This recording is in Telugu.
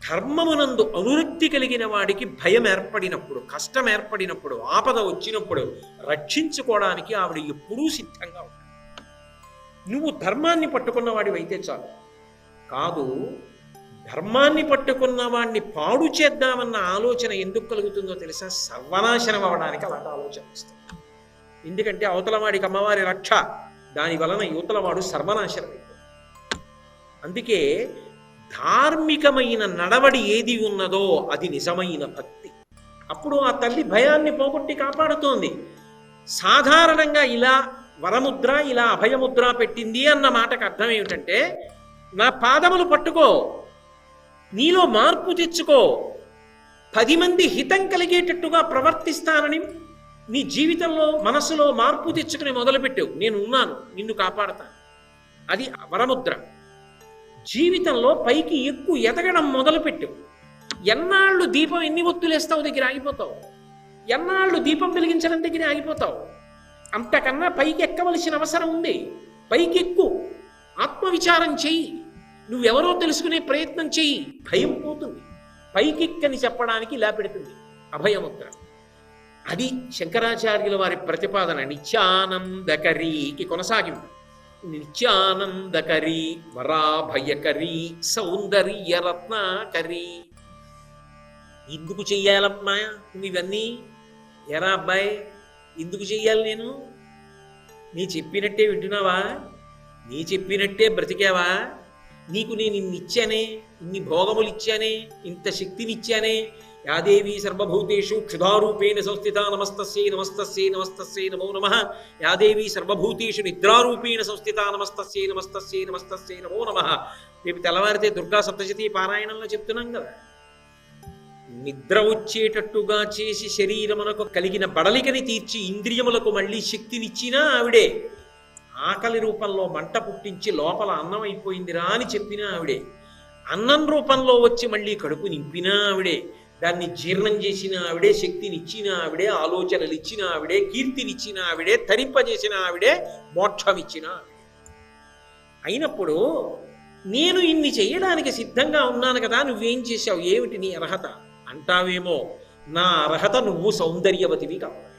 ధర్మమునందు అనురక్తి కలిగిన వాడికి భయం ఏర్పడినప్పుడు, కష్టం ఏర్పడినప్పుడు, ఆపద వచ్చినప్పుడు రక్షించుకోవడానికి ఆవిడ ఎప్పుడూ సిద్ధంగా ఉంటుంది. నువ్వు ధర్మాన్ని పట్టుకున్న వాడివైతే చాలు. కాదు, ధర్మాన్ని పట్టుకున్న వాడిని పాడు చేద్దామన్న ఆలోచన ఎందుకు కలుగుతుందో తెలుసా? సర్వనాశనం అవ్వడానికి అలాంటి ఆలోచన వస్తుంది. ఎందుకంటే అవతల వాడికి అమ్మవారి రక్ష, దాని వలన యువతల వాడు సర్వనాశనం అయిపోతుంది. అందుకే ధార్మికమైన నడవడి ఏది ఉన్నదో అది నిజమైన భక్తి. అప్పుడు ఆ తల్లి భయాన్ని పోగొట్టి కాపాడుతోంది. సాధారణంగా ఇలా వరముద్ర, ఇలా అభయముద్ర పెట్టింది అన్న మాటకు అర్థం ఏమిటంటే, నా పాదములు పట్టుకో, నీలో మార్పు తెచ్చుకో, 10 మంది హితం కలిగేటట్టుగా ప్రవర్తిస్తానని నీ జీవితంలో మనసులో మార్పు తెచ్చుకుని మొదలుపెట్టావు. నేను ఉన్నాను, నిన్ను కాపాడతాను. అది వరముద్ర. జీవితంలో పైకి ఎదగడం మొదలుపెట్టావు. ఎన్నాళ్ళు దీపం ఎన్ని ఒత్తులేస్తావు దగ్గర ఆగిపోతావు. ఎన్నాళ్ళు దీపం వెలిగించడం దగ్గర ఆగిపోతావు. అంతకన్నా పైకి ఎక్కవలసిన అవసరం ఉంది. పైకెక్కు, ఆత్మవిచారం చెయ్యి, నువ్వెవరో తెలుసుకునే ప్రయత్నం చెయ్యి, భయం పోతుంది. పైకెక్కని చెప్పడానికి ఇలా పెడుతుంది అభయముద్ర. అది శంకరాచార్యుల వారి ప్రతిపాదన. నిత్యానందకరీకి కొనసాగింపు. నిత్యానందకరీ వరాభయకరీ సౌందర్యరత్నాకరీ. ఎందుకు చెయ్యాలమ్మా ఇవన్నీ? ఎరా అబ్బాయి, ఎందుకు చెయ్యాలి? నీ చెప్పినట్టే వింటున్నావా? నీ చెప్పినట్టే బ్రతికావా? నీకు నేను ఇన్నిచ్చానే, ఇన్ని భోగములు ఇచ్చానే, ఇంత శక్తినిచ్చానే. యాదేవి సర్వభూతేషు క్షుధారూపేణ సంస్థిత నమస్తస్యై నమస్తస్యై నమస్తస్యై నమో నమః. యాదేవి సర్వభూతేషు నిద్రారూపేణ సంస్థిత నమస్తస్యై నమస్తస్యై నమస్తస్యై నమో నమః. రేపు తెల్లవారితే దుర్గా సప్తశతి పారాయణంలో చెప్తున్నాం కదా. నిద్ర వచ్చేటట్టుగా చేసి శరీరమునకు కలిగిన బడలికని తీర్చి ఇంద్రియములకు మళ్ళీ శక్తినిచ్చినా ఆవిడే. ఆకలి రూపంలో మంట పుట్టించి లోపల అన్నం అయిపోయిందిరా అని చెప్పినా ఆవిడే. అన్నం రూపంలో వచ్చి మళ్ళీ కడుపు నింపినా ఆవిడే. దాన్ని జీర్ణం చేసిన ఆవిడే, శక్తినిచ్చిన ఆవిడే, ఆలోచనలు ఇచ్చిన ఆవిడే, కీర్తినిచ్చిన ఆవిడే, తరింపజేసిన ఆవిడే, మోక్షం ఇచ్చిన ఆవిడే. అయినప్పుడు నేను ఇన్ని చేయడానికి సిద్ధంగా ఉన్నాను కదా, నువ్వేం చేశావు, ఏమిటి నీ అర్హత అంటావేమో. నా అర్హత నువ్వు సౌందర్యవతివి కావాలి.